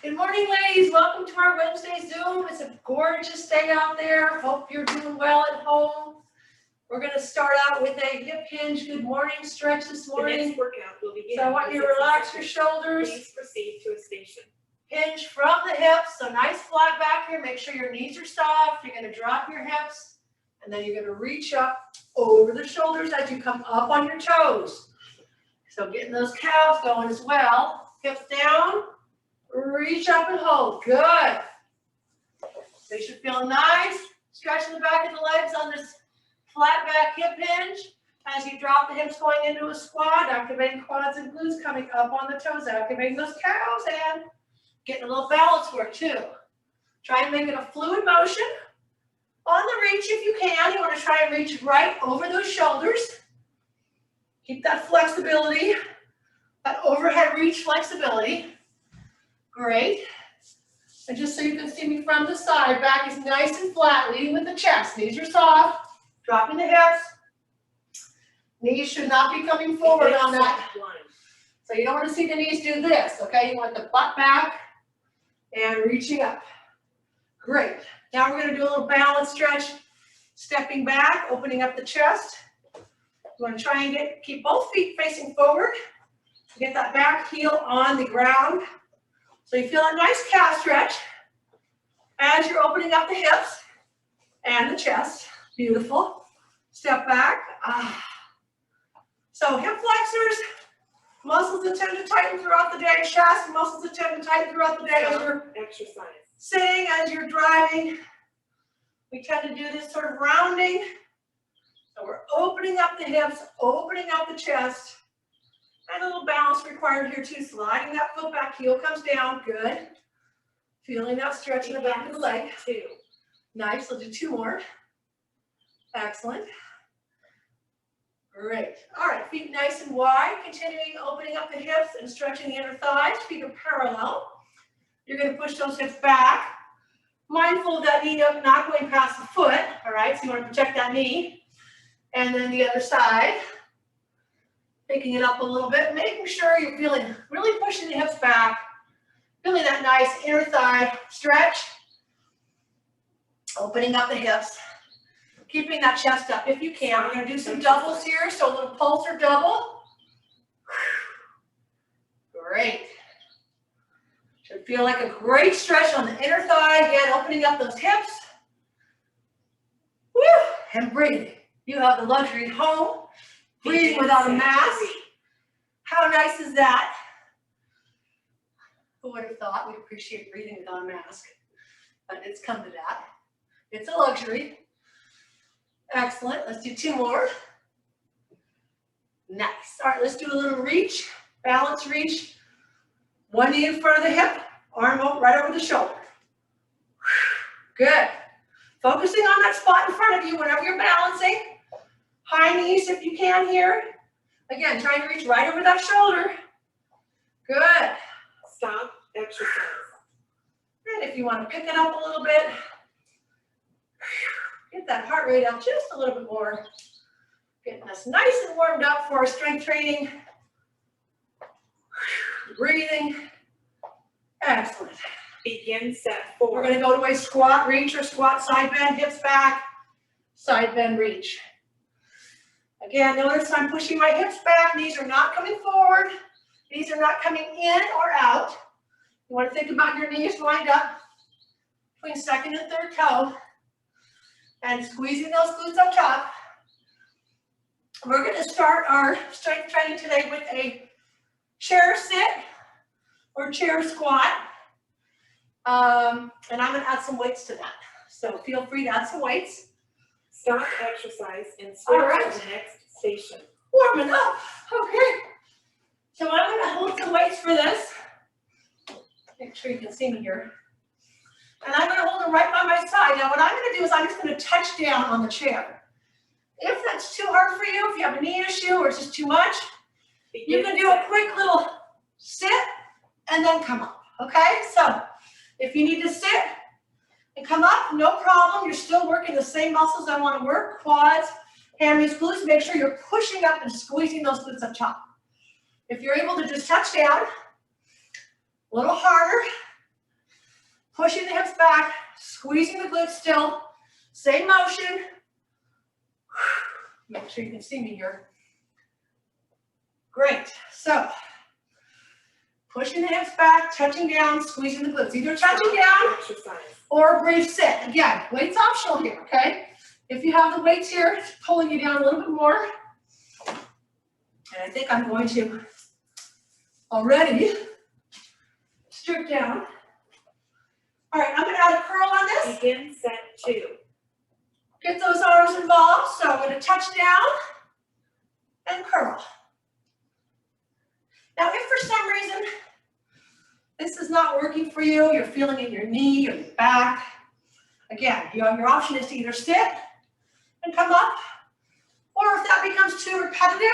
Good morning, ladies. Welcome to our Wednesday Zoom. It's a gorgeous day out there. Hope you're doing well at home. We're going to start out with a hip hinge good morning stretch this morning. The next workout will begin. So I want you to relax your shoulders. Please proceed to a station. Hinge from the hips, so nice flat back here. Make sure your knees are soft. You're going to drop your hips, and then you're going to reach up over the shoulders as you come up on your toes. So getting those calves going as well. Hips down, reach up and hold. Good. So you should feel nice. Stretching the back of the legs on this flat back hip hinge. As you drop the hips going into a squat, activating quads and glutes, coming up on the toes, activating those calves, and getting a little balance work too. Try and make it a fluid motion. On the reach if you can. You want to try and reach right over those shoulders. Keep that flexibility, that overhead reach flexibility. Great. And just so you can see me from the side, back is nice and flat, leading with the chest. Knees are soft, dropping the hips. Knees should not be coming forward on that. So you don't want to see the knees do this, okay? You want the butt back and reaching up. Great. Now we're going to do a little balance stretch, stepping back, opening up the chest. You want to try and keep both feet facing forward. Get that back heel on the ground. So you feel a nice calf stretch as you're opening up the hips and the chest. Beautiful. Step back. So hip flexors, muscles that tend to tighten throughout the day. Chest muscles that tend to tighten throughout the day as you're sitting, as you're driving. We tend to do this sort of rounding. So we're opening up the hips, opening up the chest. And a little balance required here too. Sliding that foot back, heel comes down. Good. Feeling that stretch in the back of the leg. Two. Nice. We'll do two more. Excellent. Great. All right. Feet nice and wide. Continuing opening up the hips and stretching the inner thighs. Feet are parallel. You're going to push those hips back. Mindful of that knee up, not going past the foot. All right. So you want to protect that knee. And then the other side. Picking it up a little bit, making sure you're really pushing the hips back, feeling that nice inner thigh stretch, opening up the hips, keeping that chest up if you can. We're going to do some doubles here, so a little pulsar double. Great. Should feel like a great stretch on the inner thigh. Again, opening up those hips. Woo! And breathing. You have the luxury at home. Breathing without a mask. How nice is that? Who would have thought we'd appreciate breathing without a mask? But it's come to that. It's a luxury. Excellent. Let's do two more. Nice. All right, let's do a little reach. Balance reach. One knee in front of the hip. Arm right over the shoulder. Good. Focusing on that spot in front of you whenever you're balancing. High knees if you can here. Again, trying to reach right over that shoulder. Good. Stop exercise. And if you want to pick it up a little bit, get that heart rate up just a little bit more. Getting us nice and warmed up for our strength training. Breathing. Excellent. Begin set 4. We're going to go to a squat reach or squat side bend, hips back, side bend reach. Again, notice I'm pushing my hips back. Knees are not coming forward. Knees are not coming in or out. You want to think about your knees lined up between second and third toe and squeezing those glutes up top. We're going to start our strength training today with a chair sit or chair squat. And I'm going to add some weights to that. So feel free to add some weights. Stop exercise and switch to the next station. Warming up. Okay. So I'm going to hold some weights for this. Make sure you can see me here. And I'm going to hold them right by my side. Now what I'm going to do is I'm just going to touch down on the chair. If that's too hard for you, if you have a knee issue or it's just too much, you can do a quick little sit and then come up. Okay? So if you need to sit and come up, no problem. You're still working the same muscles I want to work. Quads, hammies, glutes. Make sure you're pushing up and squeezing those glutes up top. If you're able to just touch down, a little harder, Pushing the hips back, squeezing the glutes still. Same motion. Make sure you can see me here. Great. So, pushing the hips back, touching down, squeezing the glutes. Either touching down or a brief sit. Again, weights optional here, okay? If you have the weights here, it's pulling you down a little bit more. And I think I'm going to already strip down. All right, I'm going to add a curl on this. Begin set 2. Get those arms involved. So I'm going to touch down and curl. Now, if for some reason this is not working for you, you're feeling it in your knee or your back, again, your option is to either sit and come up, or if that becomes too repetitive,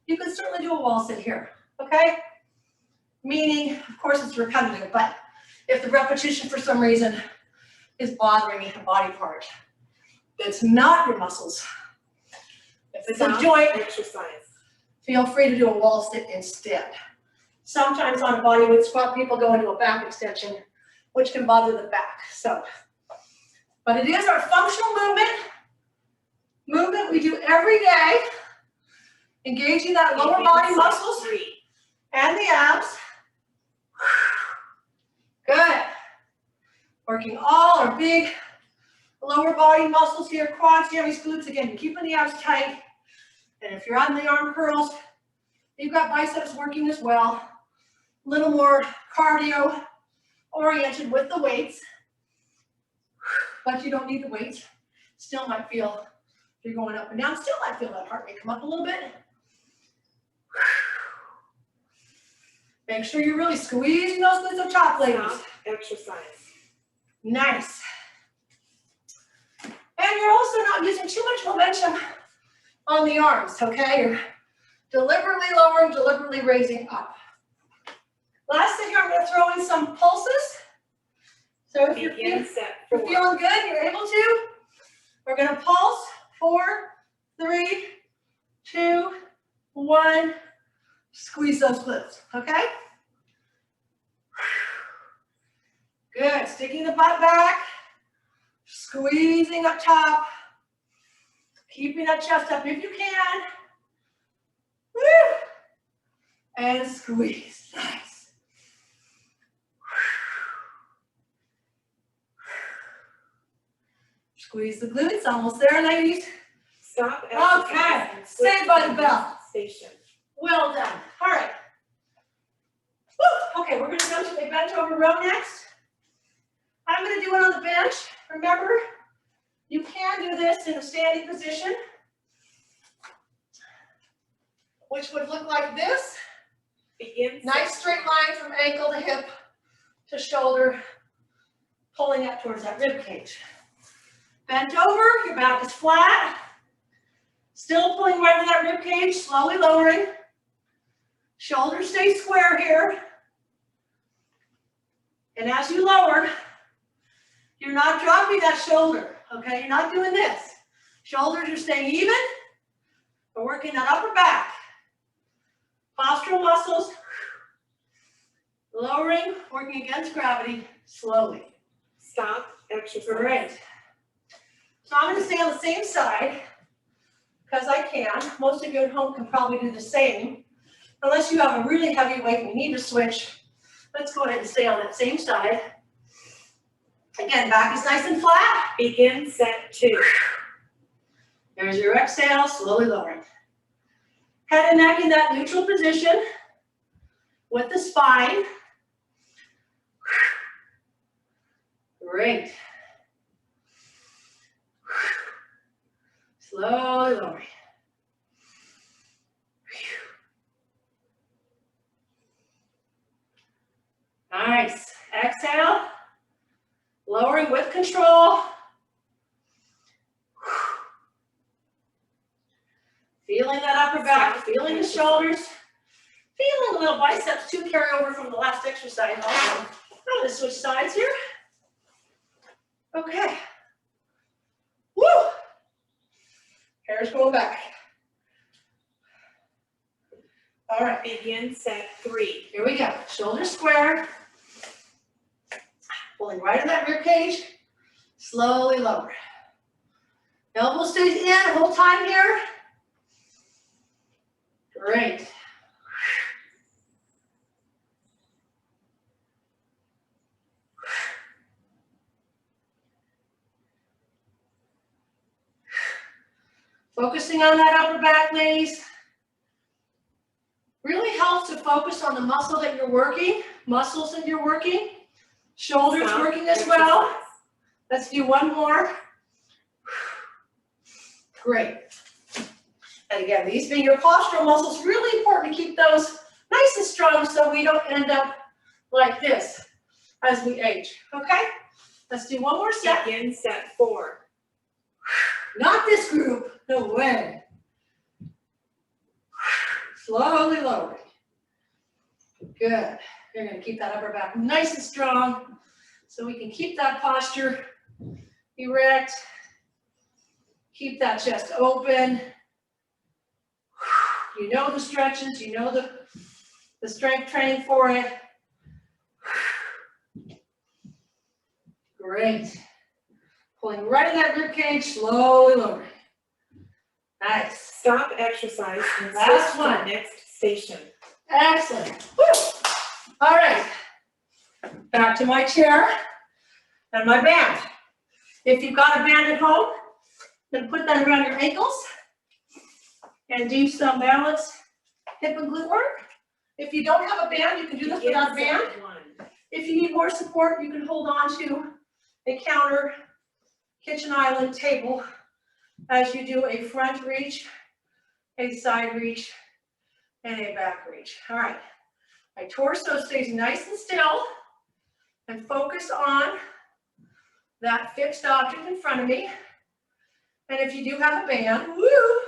you can certainly do a wall sit here, okay? Meaning, of course, it's repetitive, but if the repetition for some reason is bothering a body part, it's not your muscles. If it's a joint exercise, feel free to do a wall sit instead. Sometimes on a bodyweight squat, people go into a back extension, which can bother the back. So, but it is our functional movement we do every day, engaging that lower body muscles and the abs. Good. Working all our big lower body muscles here, quads, hammies, glutes. Again, keeping the abs tight. And if you're on the arm curls, you've got biceps working as well. A little more cardio oriented with the weights, but you don't need the weights. Still might feel, if you're going up and down, still might feel that heart rate come up a little bit. Make sure you're really squeezing those glutes up top, ladies. Exercise. Nice. And you're also not using too much momentum on the arms, okay? You're deliberately lowering, deliberately raising up. Last thing here, I'm going to throw in some pulses. So if you're feeling good, you're able to. We're going to pulse. 4, 3, 2, 1. Squeeze those glutes, okay? Good. Sticking the butt back. Squeezing up top. Keeping that chest up if you can. Woo! And squeeze. Nice. Squeeze the glutes. Almost there, ladies. Stop. Okay. Saved by the bell. Station. Well done. All right. Woo. Okay, we're going to go to a bench over row next. I'm going to do it on the bench. Remember, you can do this in a standing position, which would look like this. Begin. Nice straight line from ankle to hip to shoulder, pulling up towards that rib cage. Bent over, your back is flat. Still pulling right to that rib cage, slowly lowering. Shoulders stay square here. And as you lower, you're not dropping that shoulder, okay? You're not doing this. Shoulders are staying even. We're working that upper back. Postural muscles. Lowering, working against gravity, slowly. Stop. Exercise. Great. So I'm going to stay on the same side, because I can. Most of you at home can probably do the same. Unless you have a really heavy weight and you need to switch, let's go ahead and stay on that same side. Again, back is nice and flat. Begin set 2. There's your exhale, slowly lowering. Head and neck in that neutral position with the spine. Great. Slowly lowering. Nice. Exhale. Lowering with control. Feeling that upper back, feeling the shoulders, feeling a little biceps too carry over from the last exercise also. I'm going to switch sides here. Okay. Woo! Hair's going back. All right. Begin set 3. Here we go. Shoulders square. Pulling right in that rib cage. Slowly lower. Elbow stays in, whole time here. Great. Focusing on that upper back, ladies. Really helps to focus on the muscle that you're working, muscles that you're working, shoulders working as well. Let's do one more. Great. And again, these being your postural muscles, really important to keep those nice and strong so we don't end up like this as we age, okay? Let's do one more set. Begin set 4. Not this group, no way. Slowly lowering. Good. You're gonna keep that upper back nice and strong so we can keep that posture erect. Keep that chest open. You know the stretches, you know the strength training for it. Great. Pulling right in that rib cage, slowly lowering. Nice. Stop exercise and Last switch to one. the next station. Excellent. Woo. All right. Back to my chair and my band. If you've got a band at home, then put that around your ankles and do some balance hip and glute work. If you don't have a band, you can do this without a band. If you need more support, you can hold on to a counter, kitchen island, table as you do a front reach, a side reach, and a back reach. All right. My torso stays nice and still and focus on that fixed object in front of me. And if you do have a band, woo,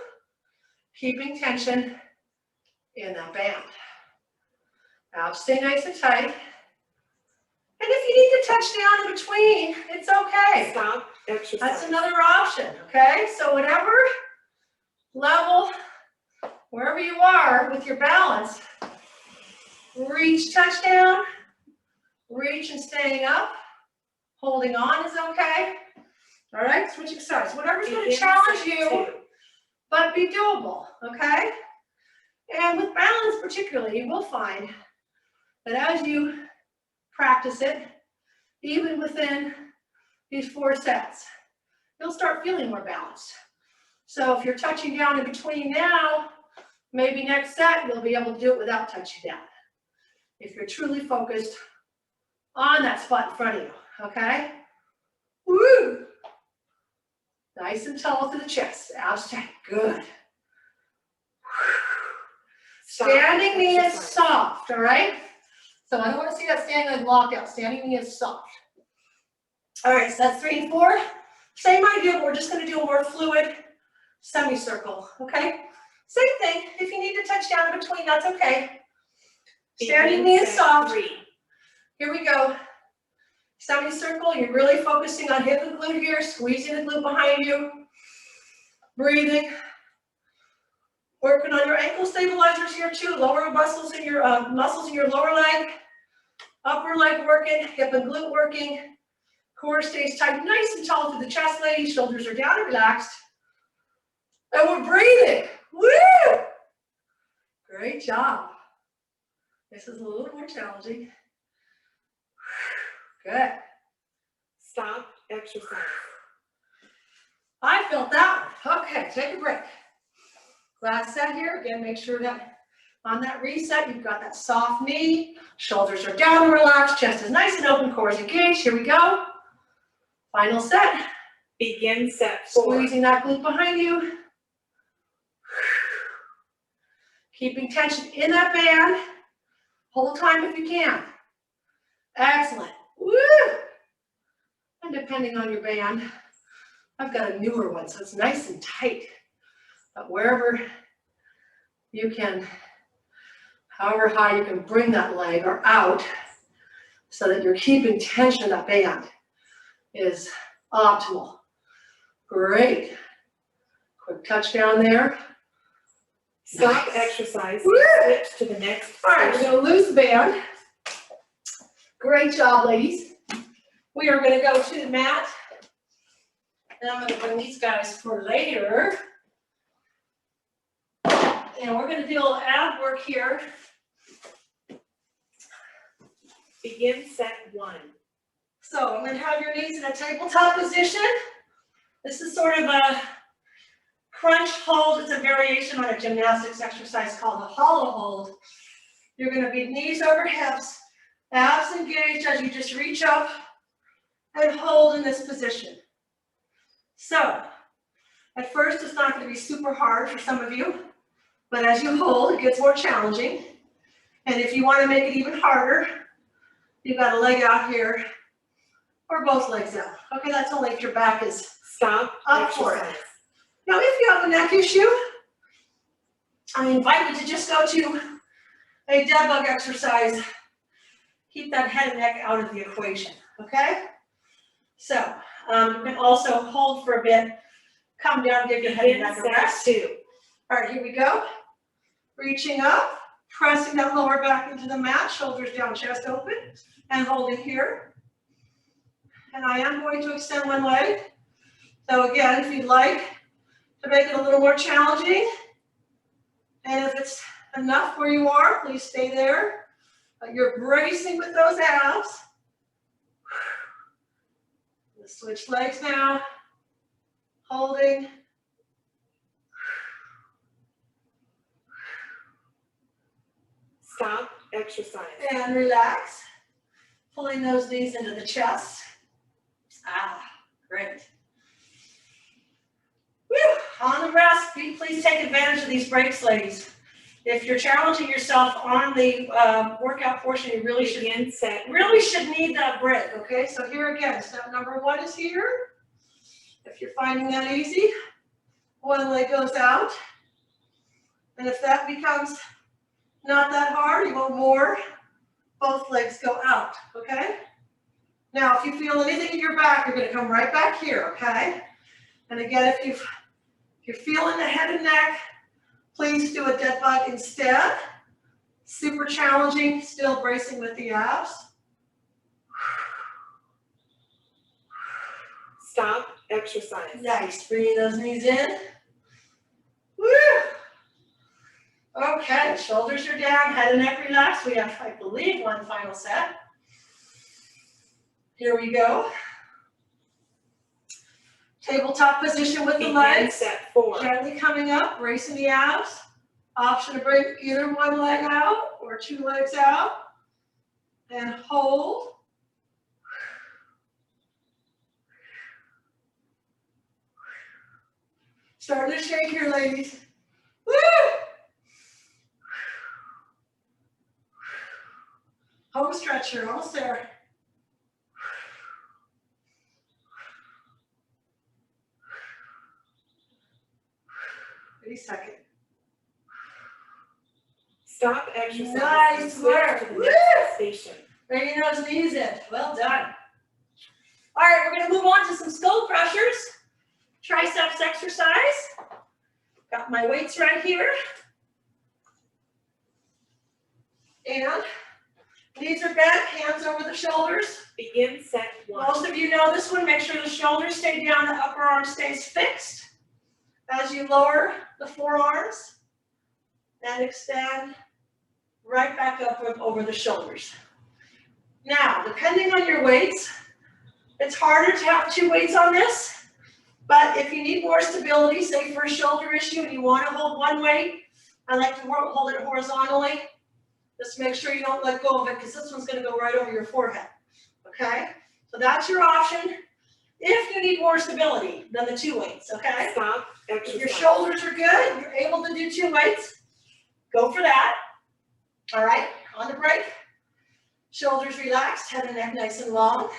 keeping tension in that band. Now stay nice and tight. And if you need to touch down in between, it's okay. Stop exercise. That's another option, okay? So whatever level, wherever you are with your balance, reach, touch down, reach and staying up, holding on is okay. All right, switch exercise. Whatever's going to challenge you, but be doable, okay? And with balance particularly, you will find that as you practice it, even within these 4 sets, you'll start feeling more balanced. So if you're touching down in between now, maybe next set, you'll be able to do it without touching down. If you're truly focused on that spot in front of you, okay? Woo! Nice and tall to the chest, abs tight, good. Standing knee is soft, all right? So I don't want to see that standing leg locked out. Standing knee is soft. All right, so that's 3 and 4. Same idea, but we're just going to do a more fluid semicircle, okay? Same thing. If you need to touch down in between, that's okay. Standing knee is soft. 3. Here we go. Semicircle, you're really focusing on hip and glute here, squeezing the glute behind you. Breathing. Working on your ankle stabilizers here too. Lower muscles in your lower leg. Upper leg working, hip and glute working. Core stays tight, nice and tall through the chest, ladies. Shoulders are down and relaxed. And we're breathing. Woo! Great job. This is a little more challenging. Good. Stop exercise. I felt that one. Okay, take a break. Last set here. Again, make sure that on that reset, you've got that soft knee. Shoulders are down and relaxed. Chest is nice and open. Core is engaged. Here we go. Final set. Begin set 4. Squeezing that glute behind you. Keeping tension in that band. Whole time if you can. Excellent. Woo! And depending on your band, I've got a newer one, so it's nice and tight. But wherever you can, however high you can bring that leg or out so that you're keeping tension in that band is optimal. Great. Quick touch down there. Stop Nice. exercise. Woo! Switch to the next All right, we're station. going to lose the band. Great job, ladies. We are gonna go to the mat. And I'm gonna bring these guys for later. And we're gonna do a little ab work here. Begin set 1. So I'm gonna have your knees in a tabletop position. This is sort of a crunch hold. It's a variation on a gymnastics exercise called a hollow hold. You're gonna be knees over hips, abs engaged as you just reach up and hold in this position. So, at first it's not gonna be super hard for some of you, but as you hold, it gets more challenging. And if you wanna make it even harder, you've got a leg out here, or both legs out. Okay, that's only if your back is Stop up for it. exercise. Now, if you have a neck issue, I invite you to just go to a dead bug exercise. Keep that head and neck out of the equation, okay? So, you can also hold for a bit, come down, give your head and Begin neck a set rest. 2. All right, here we go. Reaching up, pressing that lower back into the mat, shoulders down, chest open, and holding here. And I am going to extend one leg. So again, if you'd like to make it a little more challenging, and if it's enough where you are, please stay there. You're bracing with those abs. Let's switch legs now. Holding. Stop exercise. And relax. Pulling those knees into the chest. Ah, great. Whew. On the rest, please take advantage of these breaks, ladies. If you're challenging yourself on the workout portion, you really should need that break, okay? So here again, step number 1 is here. If you're finding that easy, one leg goes out. And if that becomes not that hard, you want more, both legs go out, okay? Now, if you feel anything in your back, you're gonna come right back here, okay? And again, if you're feeling the head and neck, please do a dead bug instead. Super challenging, still bracing with the abs. Stop exercise. Nice, bringing those knees in. Woo! Okay, shoulders are down, head and neck relaxed. We have, I believe, one final set. Here we go. Tabletop position with the Begin legs. set 4. Gently coming up, bracing the abs. Option to bring either one leg out or 2 legs out. And hold. Starting to shake here, ladies. Woo! Home stretcher, almost there. 30-second. Stop exercise. Nice and work. switch to the next station. Bringing those knees in. Well done. All right, we're going to move on to some skull crushers. Triceps exercise. Got my weights right here. And knees are bent, hands over the shoulders. Begin set 1. Most of you know this one. Make sure the shoulders stay down, the upper arm stays fixed. As you lower the forearms and extend right back up over the shoulders. Now, depending on your weights, it's harder to have 2 weights on this, but if you need more stability, say for a shoulder issue and you want to hold one weight, I like to hold it horizontally. Just make sure you don't let go of it because this one's going to go right over your forehead, okay? So that's your option. If you need more stability than the 2 weights, okay? Stop exercise. If your shoulders are good, you're able to do 2 weights, go for that. All right, on the break. Shoulders relaxed, head and neck nice and long.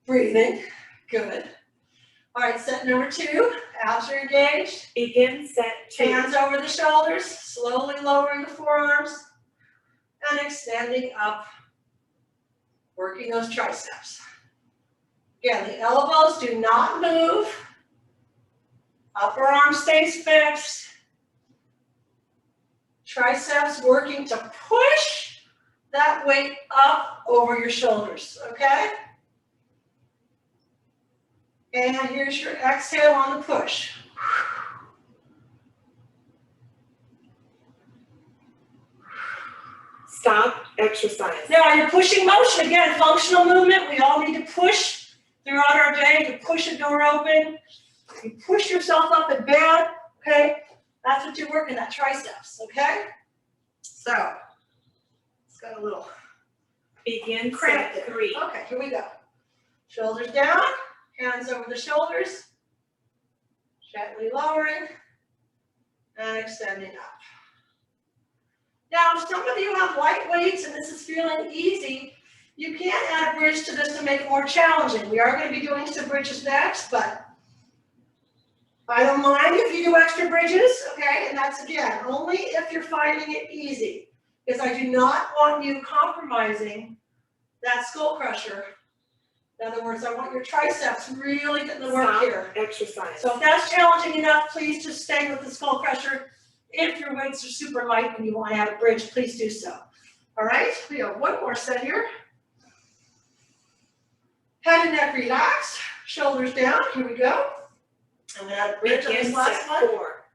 Breathing, good. All right, set number 2, abs are engaged. Begin set 2. Hands over the shoulders, slowly lowering the forearms and extending up, working those triceps. Again, the elbows do not move. Upper arm stays fixed. Triceps working to push that weight up over your shoulders, okay? And here's your exhale on the push. Stop exercise. Now you're pushing motion, again, functional movement. We all need to push throughout our day. You push a door open. You push yourself up in bed, okay? That's what you're working, that triceps, okay? So, it's got a little Begin cramp set there. 3. Okay, here we go. Shoulders down, hands over the shoulders, gently lowering, and extending up. Now, if some of you have light weights and this is feeling easy, you can add a bridge to this to make it more challenging. We are going to be doing some bridges next, but I don't mind if you do extra bridges, okay? And that's, again, only if you're finding it easy, because I do not want you compromising that skull crusher. In other words, I want your triceps really getting the work Stop here. exercise. So if that's challenging enough, please just stay with the skull crusher. If your weights are super light and you want to add a bridge, please do so. All right, we have one more set here. Head and neck relaxed, shoulders down, here we go. I'm gonna add a bridge on this last one. 4.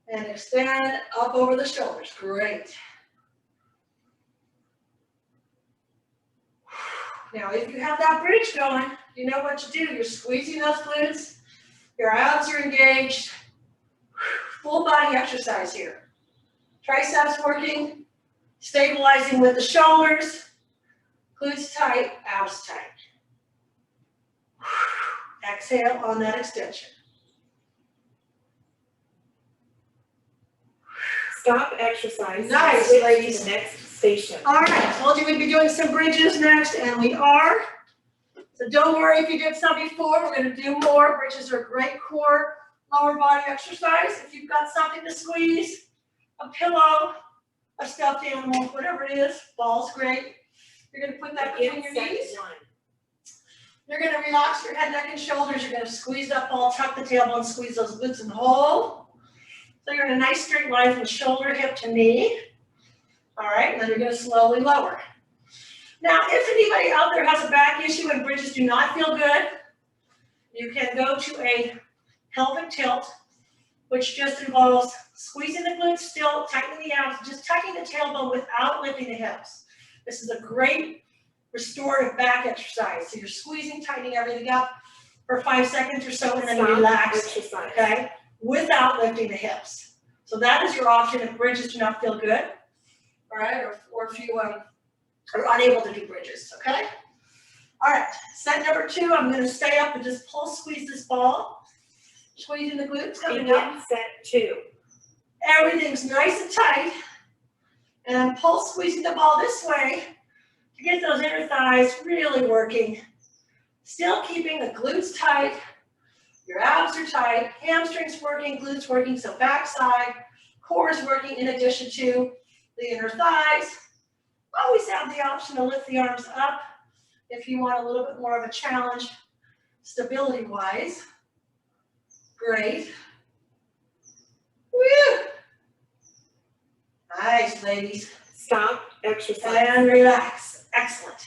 And extend up over the shoulders, great. Now, if you have that bridge going, you know what to do. You're squeezing those glutes, your abs are engaged. Full body exercise here. Triceps working, stabilizing with the shoulders, glutes tight, abs tight. Exhale on that extension. Stop exercise. Nice, Switch ladies. to the next station. All right, I told you we'd be doing some bridges next, and we are. So don't worry if you did some before, we're gonna do more. Bridges are a great core lower body exercise. If you've got something to squeeze, a pillow, a stuffed animal, whatever it is, ball's great. You're gonna put that between your Begin knees. set 1. You're gonna relax your head, neck, and shoulders. You're gonna squeeze that ball, tuck the tailbone, squeeze those glutes and hold. So you're in a nice straight line from shoulder, hip to knee. All right, and then you're gonna slowly lower. Now, if anybody out there has a back issue and bridges do not feel good, you can go to a pelvic tilt, which just involves squeezing the glutes still, tightening the abs, just tucking the tailbone without lifting the hips. This is a great restorative back exercise. So you're squeezing, tightening everything up for 5 seconds or so, and then Stop relax, exercise. okay, without lifting the hips. So that is your option if bridges do not feel good, all right, or if you are unable to do bridges, okay? All right, set number 2, I'm gonna stay up and just pull, squeeze this ball. Squeezing the glutes coming up. Begin set 2. Everything's nice and tight. And I'm pulse squeezing the ball this way to get those inner thighs really working. Still keeping the glutes tight. Your abs are tight. Hamstrings working, glutes working. So backside, core is working in addition to the inner thighs. Always have the option to lift the arms up if you want a little bit more of a challenge stability-wise. Great. Woo! Nice, ladies. Stop exercise. And relax. Excellent.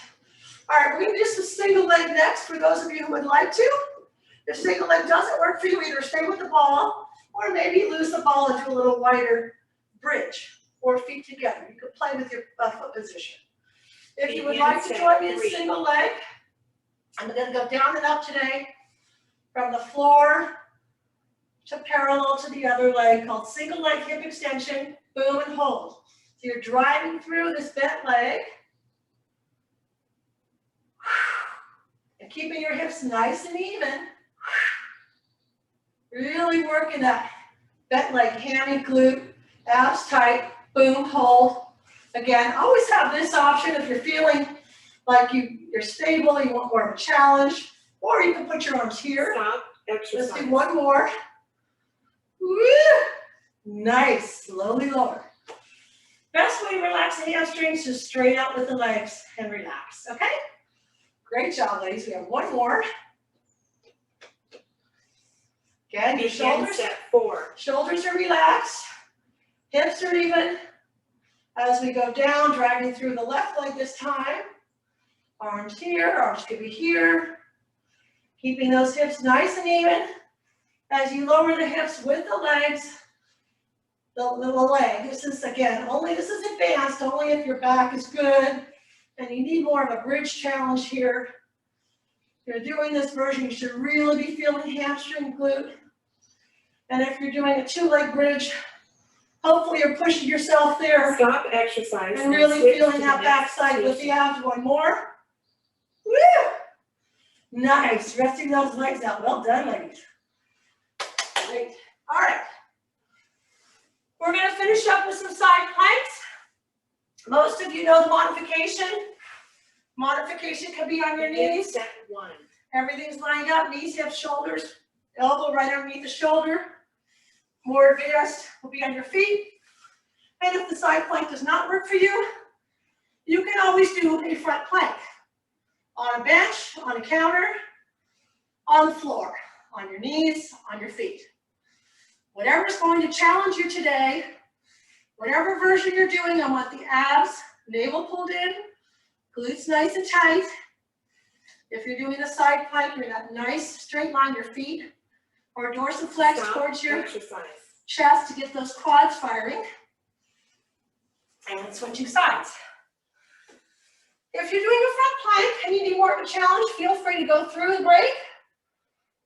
All right, we're going to do some single leg next for those of you who would like to. If single leg doesn't work for you, either stay with the ball or maybe lose the ball and do a little wider bridge or feet together. You could play with your foot position. If you would like to join me in single leg, I'm going to go down and up today from the floor to parallel to the other leg, called single leg hip extension, boom and hold. So you're driving through this bent leg and keeping your hips nice and even. Really working that bent leg, hammy, glute, abs tight, boom, hold. Again, always have this option if you're feeling like you're stable, you want more of a challenge, or you can put your arms here. Stop exercise. Let's do one more. Woo! Nice, slowly lower. Best way to relax the hamstrings, just straight out with the legs and relax, okay? Great job, ladies. We have one more. Again, your shoulders, set 4. shoulders are relaxed, hips are even. As we go down, dragging through the left leg this time. Arms here, arms could be here. Keeping those hips nice and even as you lower the hips with the legs, the leg. This is, again, this is advanced, only if your back is good and you need more of a bridge challenge here. If you're doing this version, you should really be feeling hamstring, glute. And if you're doing a 2-leg bridge, hopefully you're pushing yourself there. Stop exercise. And really feeling that backside with the abs. One more. Woo! Nice. Resting those legs out. Well done, ladies. Great. All right. We're going to finish up with some side planks. Most of you know the modification. Modification can be on your knees. Step 1. Everything's lined up. Knees, hips, shoulders. Elbow right underneath the shoulder. More advanced will be on your feet. And if the side plank does not work for you, you can always do a front plank. On a bench, on a counter, on the floor, on your knees, on your feet. Whatever's going to challenge you today, whatever version you're doing, I want the abs, navel pulled in, glutes nice and tight. If you're doing a side plank, you're in that nice straight line, your feet, or dorsiflex towards your chest to get those quads firing. And switching sides. If you're doing a front plank and you need more of a challenge, feel free to go through the break.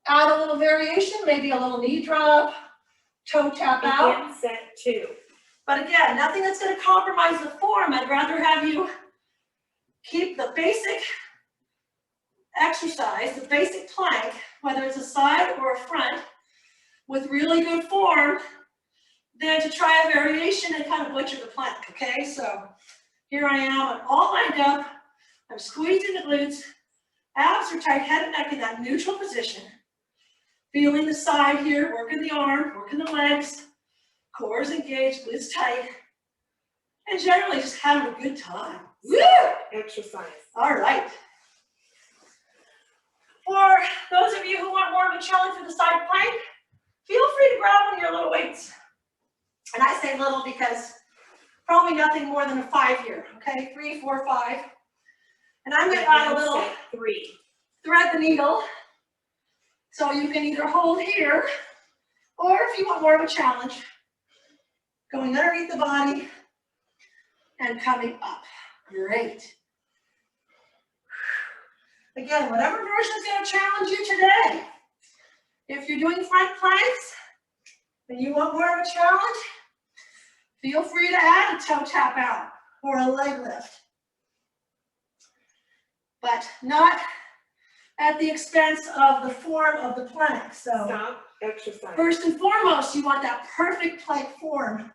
Add a little variation, maybe a little knee drop, toe tap out. Begin set 2. But again, nothing that's going to compromise the form. I'd rather have you keep the basic exercise, the basic plank, whether it's a side or a front, with really good form, than to try a variation and kind of butcher the plank, okay? So here I am, I'm all lined up, I'm squeezing the glutes, abs are tight, head and neck in that neutral position. Feeling the side here, working the arm, working the legs, core is engaged, glutes tight, and generally just having a good time. Woo! Exercise. All right. For those of you who want more of a challenge for the side plank, feel free to grab one of your little weights. And I say little because probably nothing more than a 5 here, okay? 3, 4, 5. And I'm going to add a little Set 3. thread the needle. So you can either hold here, or if you want more of a challenge, going underneath the body and coming up. Great. Again, whatever version is going to challenge you today. If you're doing front planks and you want more of a challenge, feel free to add a toe tap out or a leg lift. But not at the expense of the form of the plank. So stop exercise. First and foremost, you want that perfect plank form.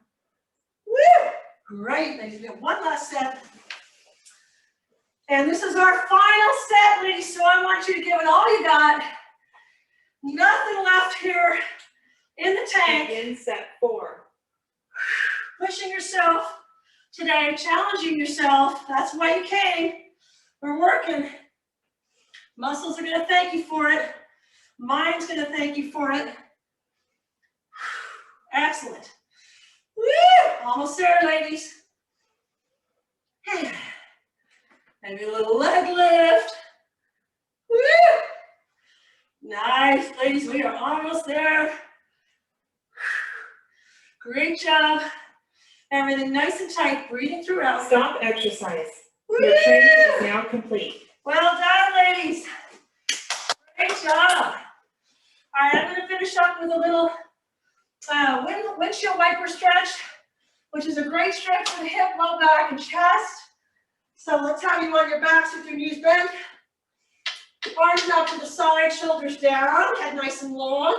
Woo! Great, ladies. We have one last set. And this is our final set, ladies, so I want you to give it all you got. Nothing left here in the tank. Begin set 4. Pushing yourself today, challenging yourself. That's why you came. We're working. Muscles are going to thank you for it. Mind's going to thank you for it. Excellent. Woo! Almost there, ladies. Maybe a little leg lift. Woo! Nice, ladies, we are almost there. Great job. Everything nice and tight, breathing throughout. Stop exercise. Woo! Your training is now complete. Well done, ladies. Great job. All right, I'm going to finish up with a little windshield wiper stretch, which is a great stretch for the hip, low back, and chest. So let's have you on your backs with your knees bent. Arms out to the side, shoulders down, head nice and long.